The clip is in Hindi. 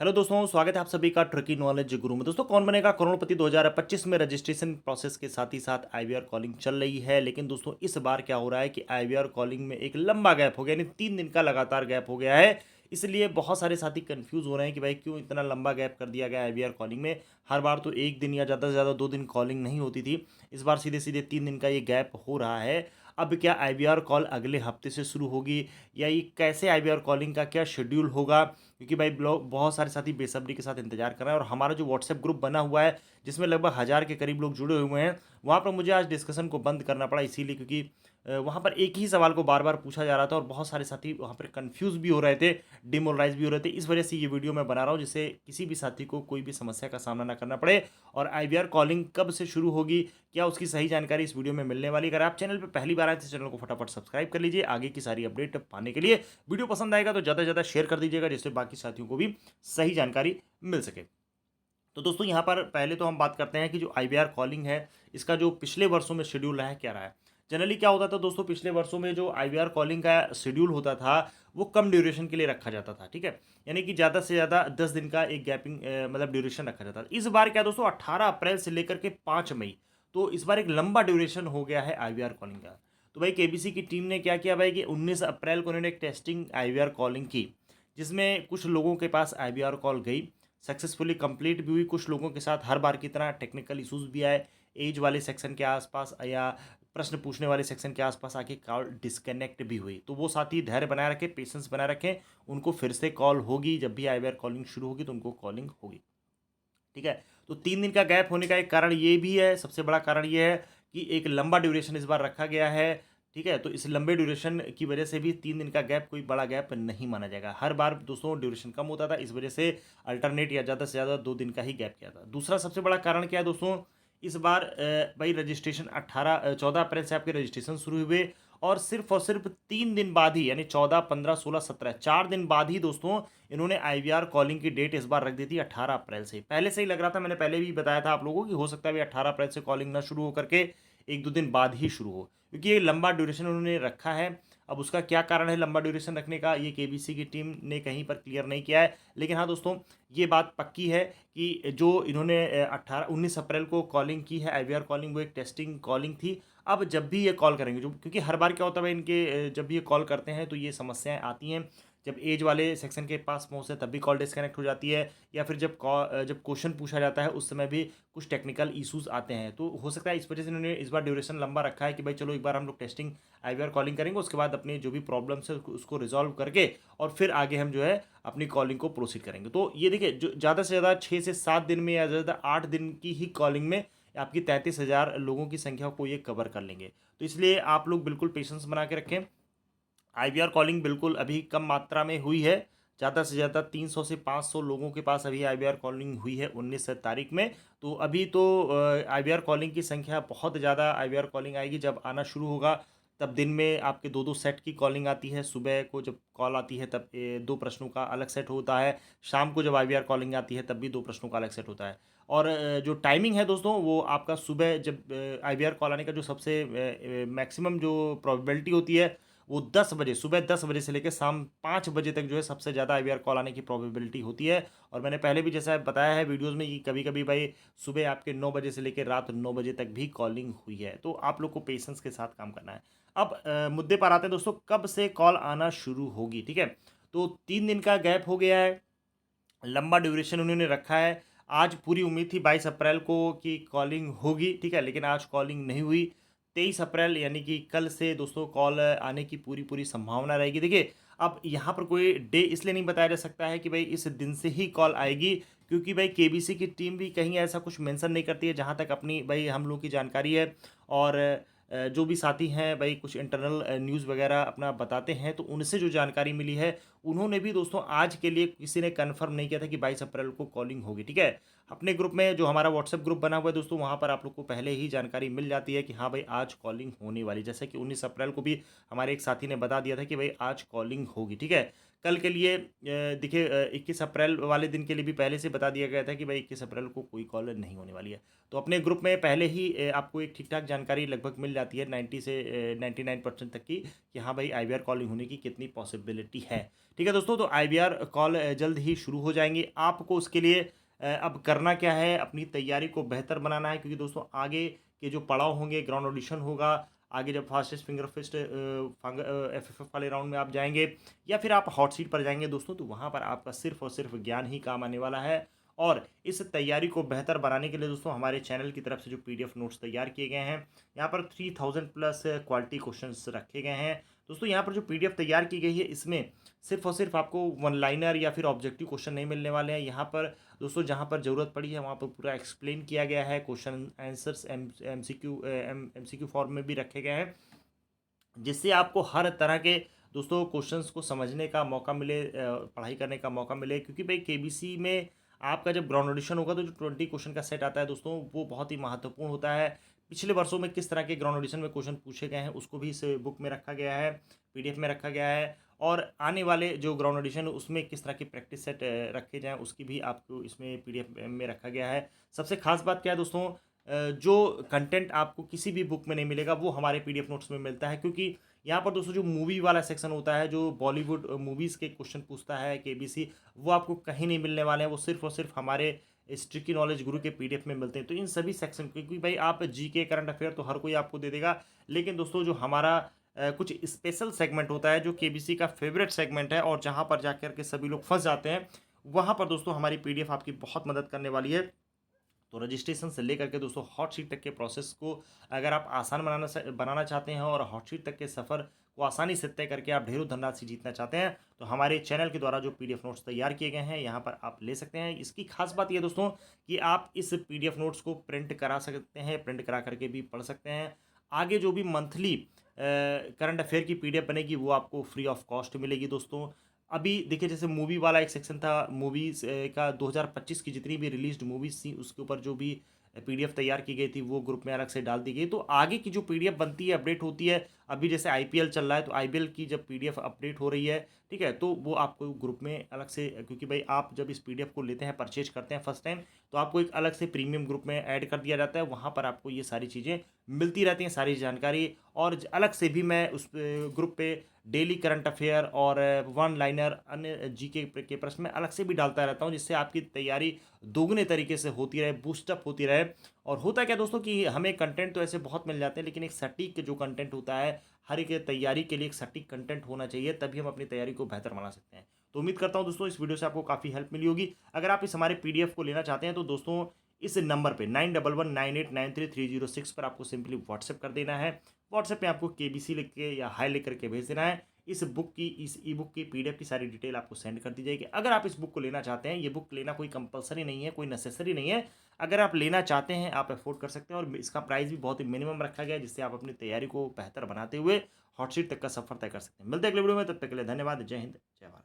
हेलो दोस्तों, स्वागत है आप सभी का ट्रिकी नॉलेज गुरु में। दोस्तों, कौन बनेगा करोड़पति 2025 में रजिस्ट्रेशन प्रोसेस के साथ ही साथ आईवीआर कॉलिंग चल रही है। लेकिन दोस्तों, इस बार क्या हो रहा है कि आईवीआर कॉलिंग में एक लंबा गैप हो गया, यानी 3 दिन का लगातार गैप हो गया है। इसलिए बहुत सारे साथी कंफ्यूज हो रहे हैं कि भाई क्यों इतना लंबा गैप कर दिया गया आईवीआर कॉलिंग में। हर बार तो 1 दिन या ज़्यादा से ज़्यादा 2 दिन कॉलिंग नहीं होती थी। इस बार सीधे सीधे 3 दिन का ये गैप हो रहा है। अब क्या आईवीआर कॉल अगले हफ्ते से शुरू होगी, या ये कैसे आईवीआर कॉलिंग का क्या शेड्यूल होगा, क्योंकि भाई ब्लॉग बहुत सारे साथी बेसब्री के साथ इंतजार कर रहे हैं। और हमारा जो व्हाट्सएप ग्रुप बना हुआ है जिसमें लगभग 1000 के करीब लोग जुड़े हुए हैं, वहाँ पर मुझे आज डिस्कशन को बंद करना पड़ा, इसीलिए क्योंकि वहाँ पर एक ही सवाल को बार बार पूछा जा रहा था और बहुत सारे साथी वहाँ पर कंफ्यूज भी हो रहे थे, डिमोरलाइज भी हो रहे थे। इस वजह से ये वीडियो मैं बना रहा हूँ जिससे किसी भी साथी को कोई भी समस्या का सामना ना करना पड़े। और आईवीआर कॉलिंग कब से शुरू होगी, क्या उसकी सही जानकारी इस वीडियो में मिलने वाली। अगर आप चैनल पर पहली बार आए तो चैनल को फटाफट सब्सक्राइब कर लीजिए आगे की सारी अपडेट पाने के लिए। वीडियो पसंद आएगा तो ज़्यादा से ज़्यादा शेयर कर दीजिएगा जिससे बाकी साथियों को भी सही जानकारी मिल सके। तो दोस्तों, यहाँ पर पहले तो हम बात करते हैं कि जो आईवीआर कॉलिंग है इसका जो पिछले वर्षों में शेड्यूल रहा है क्या रहा है। जनरली क्या होता था दोस्तों, पिछले वर्षों में जो आईवीआर कॉलिंग का शेड्यूल होता था वो कम ड्यूरेशन के लिए रखा जाता था, ठीक है। यानी कि ज़्यादा से ज़्यादा 10 दिन का एक गैपिंग मतलब ड्यूरेशन रखा जाता था। इस बार क्या दोस्तों, 18 अप्रैल से लेकर के 5 मई, तो इस बार एक लंबा ड्यूरेशन हो गया है आईवीआर कॉलिंग का। तो भाई केबीसी की टीम ने क्या किया भाई कि 19 अप्रैल को उन्होंने एक टेस्टिंग आईवीआर कॉलिंग की, जिसमें कुछ लोगों के पास आईवीआर कॉल गई, सक्सेसफुली कंप्लीट भी हुई। कुछ लोगों के साथ हर बार की तरह टेक्निकल इश्यूज भी आए, एज वाले सेक्शन के आसपास या प्रश्न पूछने वाले सेक्शन के आसपास आके कॉल डिस्कनेक्ट भी हुई। तो वो साथी धैर्य बनाए रखें, पेशेंस बनाए रखें, उनको फिर से कॉल होगी। जब भी आईवीआर कॉलिंग शुरू होगी तो उनको कॉलिंग होगी, ठीक है। तो 3 दिन का गैप होने का एक कारण ये भी है, सबसे बड़ा कारण ये है कि एक लंबा ड्यूरेशन इस बार रखा गया है, ठीक है। तो इस लंबे ड्यूरेशन की वजह से भी 3 दिन का गैप कोई बड़ा गैप नहीं माना जाएगा। हर बार दोस्तों ड्यूरेशन कम होता था, इस वजह से अल्टरनेट या ज़्यादा से ज़्यादा 2 दिन का ही गैप किया था। दूसरा सबसे बड़ा कारण क्या है दोस्तों, इस बार भाई रजिस्ट्रेशन 14 अप्रैल से आपके रजिस्ट्रेशन शुरू हुए, और सिर्फ 3 दिन बाद ही, यानी 14, 15, 16, 17, 4 दिन बाद ही दोस्तों इन्होंने आईवीआर कॉलिंग की डेट इस बार रख दी थी 18 अप्रैल से। पहले से ही लग रहा था, मैंने पहले भी बताया था आप लोगों को कि हो सकता है 18 अप्रैल से कॉलिंग ना शुरू हो करके 1-2 दिन बाद ही शुरू हो, क्योंकि ये लंबा ड्यूरेशन उन्होंने रखा है। अब उसका क्या कारण है लंबा ड्यूरेशन रखने का, ये केबीसी की टीम ने कहीं पर क्लियर नहीं किया है। लेकिन हाँ दोस्तों, ये बात पक्की है कि जो इन्होंने 19 अप्रैल को कॉलिंग की है आईवीआर कॉलिंग, वो एक टेस्टिंग कॉलिंग थी। अब जब भी ये कॉल करेंगे, जो क्योंकि हर बार क्या होता है भाई इनके जब भी ये कॉल करते हैं तो ये समस्याएं आती हैं। जब एज वाले सेक्शन के पास पहुँचते हैं तब भी कॉल डिस्कनेक्ट हो जाती है, या फिर जब क्वेश्चन पूछा जाता है उस समय भी कुछ टेक्निकल इश्यूज आते हैं। तो हो सकता है इस वजह से इन्होंने इस बार ड्यूरेशन लंबा रखा है कि भाई चलो एक बार हम लोग टेस्टिंग आईवीआर कॉलिंग करेंगे, उसके बाद अपनी जो भी प्रॉब्लम्स है उसको रिजॉल्व करके और फिर आगे हम जो है अपनी कॉलिंग को प्रोसीड करेंगे। तो ये देखिए, जो ज़्यादा से ज़्यादा 6 से 7 दिन में या ज़्यादा 8 दिन की ही कॉलिंग में आपकी 33,000 लोगों की संख्या को ये कवर कर लेंगे। तो इसलिए आप लोग बिल्कुल पेशेंस बना के रखें। आईवीआर कॉलिंग बिल्कुल अभी कम मात्रा में हुई है, ज़्यादा से ज़्यादा 300 से 500 लोगों के पास अभी आईवीआर कॉलिंग हुई है 19 तारीख में। तो अभी तो आईवीआर कॉलिंग की संख्या बहुत ज़्यादा आईवीआर कॉलिंग आएगी। जब आना शुरू होगा तब दिन में आपके 2-2 सेट की कॉलिंग आती है। सुबह को जब कॉल आती है तब 2 प्रश्नों का अलग सेट होता है। शाम को जब आईवीआर कॉलिंग आती है तब भी 2 प्रश्नों का अलग सेट होता है। और जो टाइमिंग है दोस्तों, वो आपका सुबह जब आईवीआर कॉल आने का जो सबसे मैक्सिमम जो प्रोबेबिलिटी होती है, वो 10 बजे, सुबह 10 बजे से लेकर शाम 5 बजे तक जो है सबसे ज़्यादा आईवीआर कॉल आने की प्रोबेबिलिटी होती है। और मैंने पहले भी जैसा बताया है वीडियोज़ में कि कभी-कभी भाई सुबह आपके 9 बजे से लेकर रात 9 बजे तक भी कॉलिंग हुई है। तो आप लोग को पेशेंस के साथ काम करना है। अब मुद्दे पर आते हैं दोस्तों, कब से कॉल आना शुरू होगी, ठीक है। तो 3 दिन का गैप हो गया है, लंबा ड्यूरेशन उन्होंने रखा है। आज पूरी उम्मीद थी 22 अप्रैल को कि कॉलिंग होगी, ठीक है, लेकिन आज कॉलिंग नहीं हुई। 23 अप्रैल यानी कि कल से दोस्तों कॉल आने की पूरी पूरी संभावना रहेगी। देखिए, अब यहाँ पर कोई डे इसलिए नहीं बताया जा सकता है कि भाई इस दिन से ही कॉल आएगी, क्योंकि भाई केबीसी की टीम भी कहीं ऐसा कुछ मेंशन नहीं करती है, जहाँ तक अपनी भाई हम लोग की जानकारी है। और जो भी साथी हैं भाई कुछ इंटरनल न्यूज़ वगैरह अपना बताते हैं, तो उनसे जो जानकारी मिली है, उन्होंने भी दोस्तों आज के लिए किसी ने कंफर्म नहीं किया था कि 22 अप्रैल को कॉलिंग होगी, ठीक है। अपने ग्रुप में जो हमारा व्हाट्सएप ग्रुप बना हुआ है दोस्तों, वहाँ पर आप लोग को पहले ही जानकारी मिल जाती है कि हाँ भाई आज कॉलिंग होने वाली। जैसे कि 19 अप्रैल को भी हमारे एक साथी ने बता दिया था कि भाई आज कॉलिंग होगी, ठीक है। कल के लिए देखिए 21 अप्रैल वाले दिन के लिए भी पहले से बता दिया गया था कि भाई 21 अप्रैल को कोई कॉल नहीं होने वाली है। तो अपने ग्रुप में पहले ही आपको एक ठीक-ठाक जानकारी लगभग मिल जाती है 90 से 99% तक की कि हाँ भाई आईवीआर कॉलिंग होने की कितनी पॉसिबिलिटी है। ठीक है दोस्तों, तो आईवीआर कॉल जल्द ही शुरू हो जाएँगी। आपको उसके लिए अब करना क्या है, अपनी तैयारी को बेहतर बनाना है, क्योंकि दोस्तों आगे के जो पड़ाव होंगे, ग्राउंड ऑडिशन होगा, आगे जब फास्टेस्ट फिंगर फिस्ट एफएफएफ वाले राउंड में आप जाएंगे या फिर आप हॉट सीट पर जाएंगे दोस्तों, तो वहाँ पर आपका सिर्फ और सिर्फ ज्ञान ही काम आने वाला है। और इस तैयारी को बेहतर बनाने के लिए दोस्तों हमारे चैनल की तरफ से जो पीडीएफ नोट्स तैयार किए गए हैं, यहाँ पर 3000 प्लस क्वालिटी क्वेश्चंस रखे गए हैं दोस्तों। यहाँ पर जो पीडीएफ तैयार की गई है, इसमें सिर्फ और सिर्फ आपको वन लाइनर या फिर ऑब्जेक्टिव क्वेश्चन नहीं मिलने वाले हैं। यहाँ पर दोस्तों जहाँ पर ज़रूरत पड़ी है वहाँ पर पूरा एक्सप्लेन किया गया है। क्वेश्चन आंसर्स एमसीक्यू फॉर्म में भी रखे गए हैं, जिससे आपको हर तरह के दोस्तों क्वेश्चंस को समझने का मौका मिले, पढ़ाई करने का मौका मिले। क्योंकि भाई केबीसी में आपका जब ग्राउंड ऑडिशन होगा तो जो 20 क्वेश्चन का सेट आता है दोस्तों, वो बहुत ही महत्वपूर्ण होता है। पिछले वर्षों में किस तरह के ग्राउंड ऑडिशन में क्वेश्चन पूछे गए हैं उसको भी इस बुक में रखा गया है, पीडीएफ में रखा गया है। और आने वाले जो ग्राउंड ऑडिशन उसमें किस तरह के प्रैक्टिस सेट रखे जाएँ उसकी भी आपको इसमें पीडीएफ में रखा गया है। सबसे खास बात क्या है दोस्तों, जो कंटेंट आपको किसी भी बुक में नहीं मिलेगा वो हमारे पीडीएफ नोट्स में मिलता है। क्योंकि यहाँ पर दोस्तों जो मूवी वाला सेक्शन होता है, जो बॉलीवुड मूवीज़ के क्वेश्चन पूछता है केबीसी, वो आपको कहीं नहीं मिलने वाले हैं। वो सिर्फ और सिर्फ हमारे इस ट्रिकी नॉलेज गुरु के पीडीएफ में मिलते हैं। तो इन सभी सेक्शन, क्योंकि भाई आप जीके करंट अफेयर तो हर कोई आपको दे देगा, लेकिन दोस्तों जो हमारा कुछ स्पेशल सेगमेंट होता है जो केबीसी का फेवरेट सेगमेंट है और जहाँ पर जाकर के सभी लोग फंस जाते हैं, वहाँ पर दोस्तों हमारी पीडीएफ आपकी बहुत मदद करने वाली है। तो रजिस्ट्रेशन से लेकर के दोस्तों हॉट सीट तक के प्रोसेस को अगर आप आसान बनाना चाहते हैं और हॉट सीट तक के सफ़र को आसानी से तय करके आप ढेरों धनराशि जीतना चाहते हैं, तो हमारे चैनल के द्वारा जो पीडीएफ नोट्स तैयार किए गए हैं यहाँ पर आप ले सकते हैं। इसकी खास बात ये दोस्तों कि आप इस पीडीएफ नोट्स को प्रिंट करा सकते हैं, प्रिंट करा करके भी पढ़ सकते हैं। आगे जो भी मंथली करंट अफेयर की पीडीएफ बनेगी वो आपको फ्री ऑफ कॉस्ट मिलेगी दोस्तों। अभी देखिए जैसे मूवी वाला एक सेक्शन था, मूवीज़ का 2025 की जितनी भी रिलीज्ड मूवीज़ थी उसके ऊपर जो भी पीडीएफ तैयार की गई थी वो ग्रुप में अलग से डाल दी गई। तो आगे की जो पीडीएफ बनती है, अपडेट होती है, अभी जैसे आईपीएल चल रहा है तो आईपीएल की जब पीडीएफ अपडेट हो रही है, ठीक है, तो वो आपको ग्रुप में अलग से, क्योंकि भाई आप जब इस पीडीएफ को लेते हैं, परचेज करते हैं फर्स्ट टाइम, तो आपको एक अलग से प्रीमियम ग्रुप में ऐड कर दिया जाता है। वहाँ पर आपको ये सारी चीज़ें मिलती रहती हैं, सारी जानकारी। और अलग से भी मैं उस ग्रुप पे डेली करंट अफेयर और वन लाइनर अन्य जीके के प्रश्न में अलग से भी डालता रहता हूँ, जिससे आपकी तैयारी दोगुने तरीके से होती रहे, बूस्टअप होती रहे। और होता क्या दोस्तों कि हमें कंटेंट तो ऐसे बहुत मिल जाते हैं, लेकिन एक सटीक जो कंटेंट होता है, हर एक तैयारी के लिए एक सटीक कंटेंट होना चाहिए, तभी हम अपनी तैयारी को बेहतर बना सकते हैं। तो उम्मीद करता हूँ दोस्तों इस वीडियो से आपको काफ़ी हेल्प मिली होगी। अगर आप इस हमारे पीडीएफ को लेना चाहते हैं तो दोस्तों इस नंबर पे 9119893306 पर आपको सिंपली व्हाट्सएप कर देना है। व्हाट्सएप पे आपको केबीसी लिख के या हाई लिख करके भेज देना है। इस बुक की, इस ई बुक की पीडीएफ की सारी डिटेल आपको सेंड कर दी जाएगी। अगर आप इस बुक को लेना चाहते हैं, ये बुक लेना कोई कंपलसरी नहीं है, कोई नेसेसरी नहीं है। अगर आप लेना चाहते हैं आप अफोर्ड कर सकते हैं, और इसका प्राइस भी बहुत ही मिनिमम रखा गया है, जिससे आप अपनी तैयारी को बेहतर बनाते हुए हॉट सीट तक का सफर तय कर सकते हैं। मिलते हैं अगले वीडियो में, तब तक के लिए धन्यवाद। जय हिंद, जय भारत।